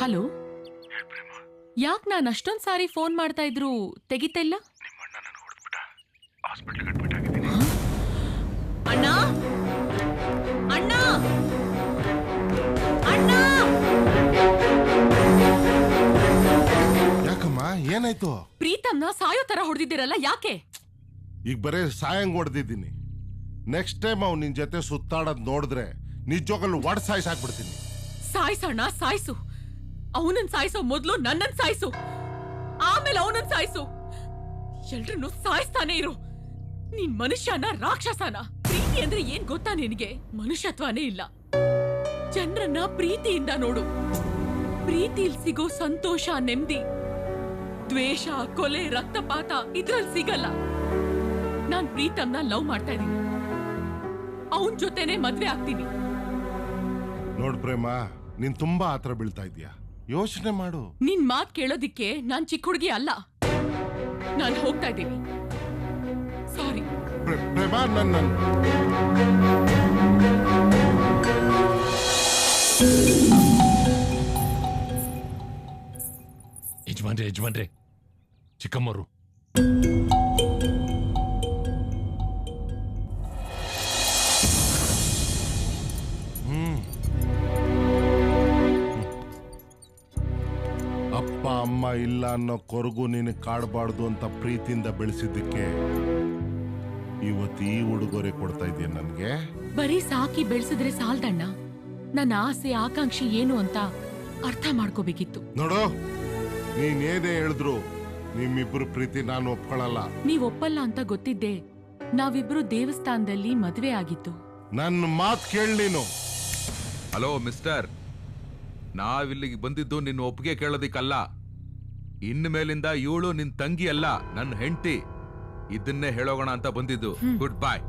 Hello, ಯಾಕೆ ನಾನು ಅಷ್ಟೊಂದು ಸಾರಿ ಫೋನ್ ಮಾಡ್ತಾ ಇದ್ರು ತೆಗಿತಾ ಇಲ್ಲ? ಅಣ್ಣ ಅಣ್ಣ ಅಣ್ಣ! ಯಾಕಮ್ಮ, ಏನಾಯ್ತು? ಪ್ರೀತಮ್ನ ಸಾಯೋ ತರ ಹೊಡೆದಿದ್ದೀರಲ್ಲ, ಯಾಕೆ? ಈಗ ಬರೇ ಸಾಯಂಗ್ ಹೊಡೆದಿದ್ದೀನಿ. ನೆಕ್ಸ್ಟ್ ಟೈಮ್ ಅವ್ನು ನಿನ್ ಜೊತೆ ಸುತ್ತಾಡೋದ್ ನೋಡಿದ್ರೆ ನಿಜವಾಗಲೂ ಒಡ್ ಸಾಯಿಸಾಕ್ಬಿಡ್ತೀನಿ. ಸಾಯ್ಸಣ್ಣ, ಸಾಯ್ಸು. ಅವನನ್ನ ಸಾಯಿಸೋ ಮೊದ್ಲು ನನ್ನನ್ ಸಾಯಿಸು, ಆಮೇಲೆ ಅವನನ್ನ ಸಾಯಿಸು. ಎಲ್ರನ್ನೂ ಸಾಯಿಸ್ತಾನೆ ಇರು. ನೀನ್ ಮನುಷ್ಯನ ರಾಕ್ಷಸನ? ಪ್ರೀತಿ ಅಂದ್ರೆ ಏನ್ ಗೊತ್ತಾ ನಿನಗೆ? ಮನುಷ್ಯತ್ವನೇ ಇಲ್ಲ. ಜನರನ್ನ ಪ್ರೀತಿಯಿಂದ ನೋಡು. ಪ್ರೀತಿಲ್ ಸಿಗೋ ಸಂತೋಷ, ನೆಮ್ಮದಿ, ದ್ವೇಷ, ಕೊಲೆ, ರಕ್ತಪಾತ ಇದ್ರಲ್ಲಿ ಸಿಗಲ್ಲ. ನಾನ್ ಪ್ರೀತಮ್ನ ಲವ್ ಮಾಡ್ತಾ ಇದೀನಿ. ಅವನ್ ಜೊತೆನೆ ಮದ್ವೆ ಆಗ್ತೀನಿ. ನೋಡ್ ಪ್ರೇಮ, ನೀನ್ ತುಂಬಾ ಆತರ ಬೀಳ್ತಾ ಇದೀಯ. ಯೋಚನೆ ಮಾಡು. ನಿನ್ ಮಾತ್ ಕೇಳೋದಿಕ್ಕೆ ನಾನ್ ಚಿಕ್ಕ ಹುಡುಗಿ ಅಲ್ಲ. ನಾನ್ ಹೋಗ್ತಾ ಇದ್ದೀನಿ. ಸಾರಿ. ಪ್ರೇಮ, ನನ್ನ ಯಜಮಾನ್ರೆ ಚಿಕ್ಕಮ್ಮರು. ಅಪ್ಪ ಅಮ್ಮ ಇಲ್ಲ ಅನ್ನೋ ಕೊರಗು ನೀನು ಕಾಡಬಾರ್ದು ಅಂತ ಪ್ರೀತಿಯಿಂದ ಬೆಳೆಸಿದ್ದಕ್ಕೆ ಇವತ್ತು ಈ ಉಡುಗೊರೆ ಕೊಡ್ತಾ ಇದೀಯ ನನ್ಗೆ. ಬರೀ ಸಾಕಿ ಬೆಳೆಸಿದ್ರೆ ಸಾಲ್ದಣ್ಣ. ನನ್ನ ಆಸೆ ಆಕಾಂಕ್ಷೆ ಏನು ಅಂತ ಅರ್ಥ ಮಾಡ್ಕೋಬೇಕಿತ್ತು. ನೋಡು, ನೀನೇನೇ ಹೇಳಿದ್ರು ನಿಮ್ಮಿಬ್ರು ಪ್ರೀತಿ ನಾನು ಒಪ್ಕೊಳ್ಳಲ್ಲ. ನೀವ್ ಒಪ್ಪಲ್ಲ ಅಂತ ಗೊತ್ತಿದ್ದೆ ನಾವಿಬ್ರು ದೇವಸ್ಥಾನದಲ್ಲಿ ಮದ್ವೆ ಆಗಿತ್ತು. ನನ್ನ ಮಾತ್ ಕೇಳಿ ನೀನು. ಹಲೋ ಮಿಸ್ಟರ್, ನಾವಿಲ್ಲಿಗೆ ಬಂದಿದ್ದು ನಿನ್ನ ಒಪ್ಪಿಗೆ ಕೇಳೋದಿಕ್ಕಲ್ಲ. ಇನ್ನು ಮೇಲಿಂದ ಇವಳು ನಿನ್ ತಂಗಿ ಅಲ್ಲ, ನನ್ನ ಹೆಂಡತಿ. ಇದನ್ನೇ ಹೇಳೋಗೋಣ ಅಂತ ಬಂದಿದ್ದು. ಗುಡ್ ಬಾಯ್.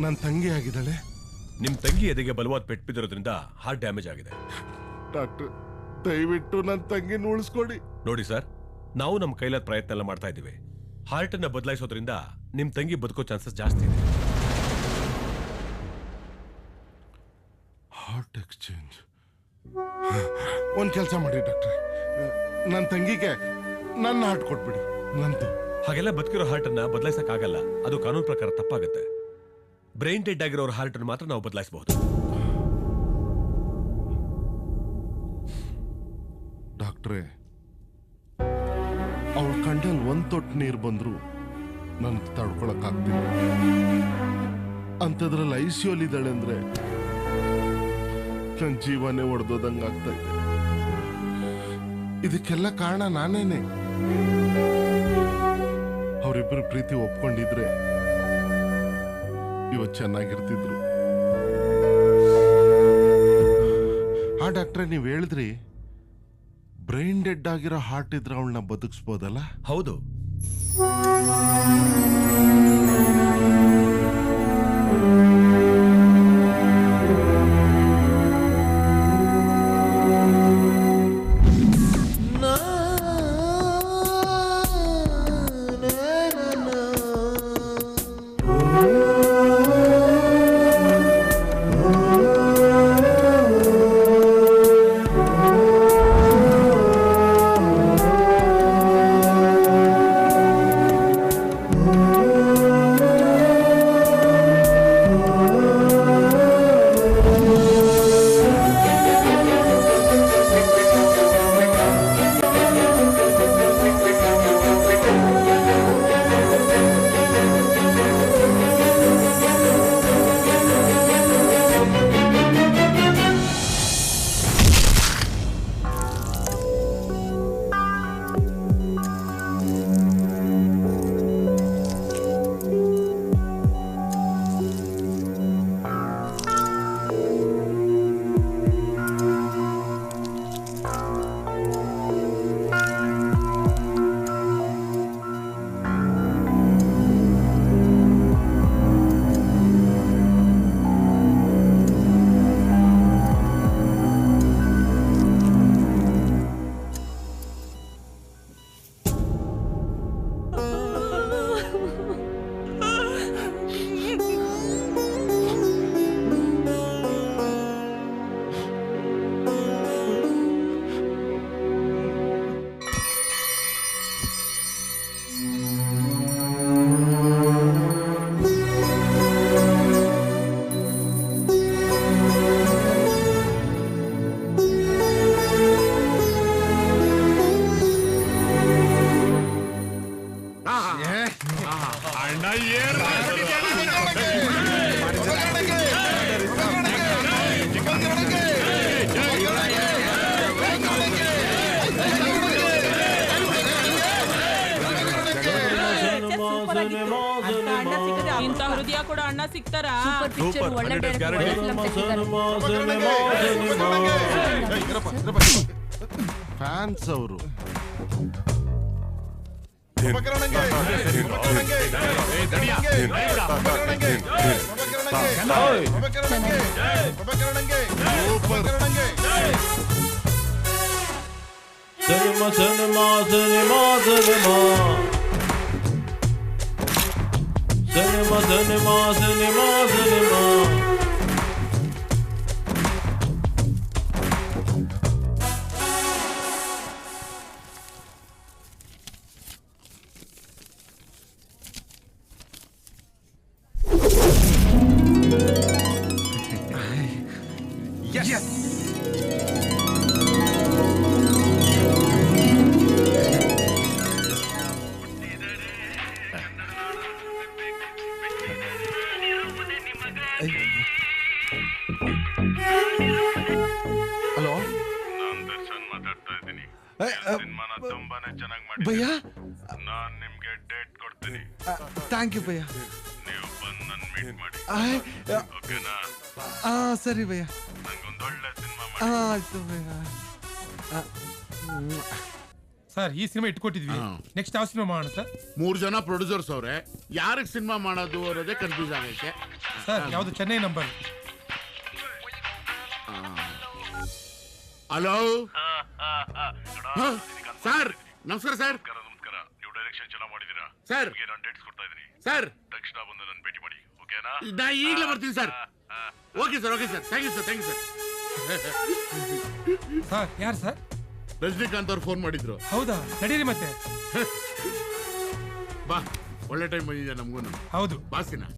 ನನ್ನ ತಂಗಿ ಆಗಿದ್ದಾಳೆ. ನಿಮ್ ತಂಗಿ ಎದೆಗೆ ಬಲವಾದ ಪೆಟ್ಟು ಬಿದ್ದಿರೋದ್ರಿಂದ ಹಾರ್ಟ್ ಡ್ಯಾಮೇಜ್ ಆಗಿದೆ. ಡಾಕ್ಟರ್, ದಯವಿಟ್ಟು ನನ್ನ ತಂಗಿನ ಉಳಿಸ್ಕೊಡಿ. ನೋಡಿ ಸರ್, ನಾವು ನಮ್ಮ ಕೈಲಾದ ಪ್ರಯತ್ನ ಎಲ್ಲ ಮಾಡ್ತಾ ಇದ್ದೀವಿ. ಹಾರ್ಟ್ ಅನ್ನ ಬದಲಾಯಿಸೋದ್ರಿಂದ ನಿಮ್ ತಂಗಿ ಬದುಕೋ ಚಾನ್ಸಸ್ ಜಾಸ್ತಿ ಇದೆ. Heart exchange. ಒಂದ್ ಕೆಲಸ ಮಾಡಿ ಡಾಕ್ಟ್ರೆ, ನನ್ನ ತಂಗಿಗೆ ನನ್ನ ಹಾರ್ಟ್ ಕೊಟ್ಬಿಡಿ. ನಂದು ಹಾಗೆಲ್ಲ ಬದುಕಿರೋ ಹಾರ್ಟ್ ಅನ್ನ ಬದಲಾಯಿಸಕ್ ಆಗಲ್ಲ. ಅದು ಕಾನೂನು ಪ್ರಕಾರ ತಪ್ಪಾಗುತ್ತೆ. ಬ್ರೈನ್ ಡೆಡ್ ಆಗಿರೋರ ಹಾರ್ಟ್ ಅನ್ನು ಮಾತ್ರ ನಾವು ಬದಲಾಯಿಸಬಹುದು. ಡಾಕ್ಟ್ರೇ, ಅವಳ ಕಂಡಲ್ಲಿ ಒಂದ್ ತೊಟ್ಟು ನೀರು ಬಂದ್ರು ನನ್ ತಡ್ಕೊಳಕ್ ಆಗ್ತಿಲ್ಲ. ಅಂತದ್ರಲ್ಲಿ ಐಸಿಯೋಲ್ ಇದ್ದಾಳೆ ಅಂದ್ರೆ ನನ್ನ ಜೀವನೇ ಒಡೆದೋದಂಗ ಆಗ್ತಾ ಇದೆ. ಇದಕ್ಕೆಲ್ಲ ಕಾರಣ ನಾನೇನೆ. ಅವರಿಬ್ಬರು ಪ್ರೀತಿ ಒಪ್ಕೊಂಡಿದ್ರೆ ಇವತ್ತು ಚೆನ್ನಾಗಿರ್ತಿದ್ರು. ಡಾಕ್ಟ್ರೆ, ನೀವ್ ಹೇಳಿದ್ರಿ ಬ್ರೈನ್ ಡೆಡ್ ಆಗಿರೋ ಹಾರ್ಟ್ ಇದ್ರೆ ಅವಳನ್ನ ಬದುಕಿಸ್ಬೋದಲ್ಲ? ಹೌದು. ಅಣ್ಣ ಏನು ಇಂಥ ಹೃದಯ ಕೂಡ ಅಣ್ಣ ಸಿಗ್ತಾರಾ? Super, 100 guarantee. ಫ್ಯಾನ್ಸ್ ಅವರು ಹಲೋ ನಾನ್ ದರ್ಶನ್ ಮಾತಾಡ್ತಾ ಇದ್ದೀನಿ. ಸಿನಿಮಾನ ತುಂಬಾನೇ ಚೆನ್ನಾಗಿ ಭಯ್ಯ ಮಾಡಿ ನಾನ್ ನಿಮ್ಗೆ ಡೇಟ್ ಕೊಡ್ತೀನಿ. ಥ್ಯಾಂಕ್ ಯು ಭಯ್ಯ. ನೀವು ಬಂದು ನನ್ ಮೀಟ್ ಮಾಡಿ, ಓಕೆನಾ? ಸರಿ ಭಯ್ಯ. ನಂಗೊಂದೊಳ್ಳೆ ಸಿನಿಮಾ ಮಾಡಿ. ಆಯ್ತು ಭಯ್ಯ. ಸರ್ ಈ ಸಿನಿಮಾ ಇಟ್ಕೊಟ್ಟಿದ್ವಿ, ನೆಕ್ಸ್ಟ್ ಯಾವ ಸಿನಿಮಾ ಮಾಡೋಣ ಸರ್? 3 ಜನ ಪ್ರೊಡ್ಯೂಸರ್ಸ್ ಅವ್ರೆ, ಯಾರಿಗೆ ಸಿನಿಮಾ ಮಾಡೋದು ಅನ್ನೋದೇ ಕನ್ಫ್ಯೂಸ್ ಆಗೈತೆ. ಸರ್ ಯಾವುದು ಚೆನ್ನೈ ನಂಬರ್? ಹಲೋ ಸರ್, ನಮಸ್ಕಾರ ಸರ್. ನಮಸ್ಕಾರ. ನೀವು ಡೈರೆಕ್ಷನ್ ಚೆನ್ನಾಗಿ ಮಾಡಿದೀರಾ ಸರ್. ನಾನು ಡೇಟ್ಸ್ ಕೊಡ್ತಾ ಇದೀನಿ ಸರ್ ತಕ್ಷಣ ಬಂದು ನನ್ನ ಭೇಟಿ ಮಾಡಿ, ಓಕೆನಾ? ನಾ ಈಗಲೇ ಬರ್ತೀನಿ sir. Okay sir, okay sir, thank you sir, thank you sir. Sir ಯಾರು ಸರ್? ರಜನಿಕಾಂತ್ ಅವ್ರು ಫೋನ್ ಮಾಡಿದ್ರು. ಹೌದಾ, ನಡೀರಿ ಮತ್ತೆ. ಬಾ, ಒಳ್ಳೆ ಟೈಮ್ ಬಂದಿದೆ ನಮಗೂ. ಹೌದು ಬಾಸಿನ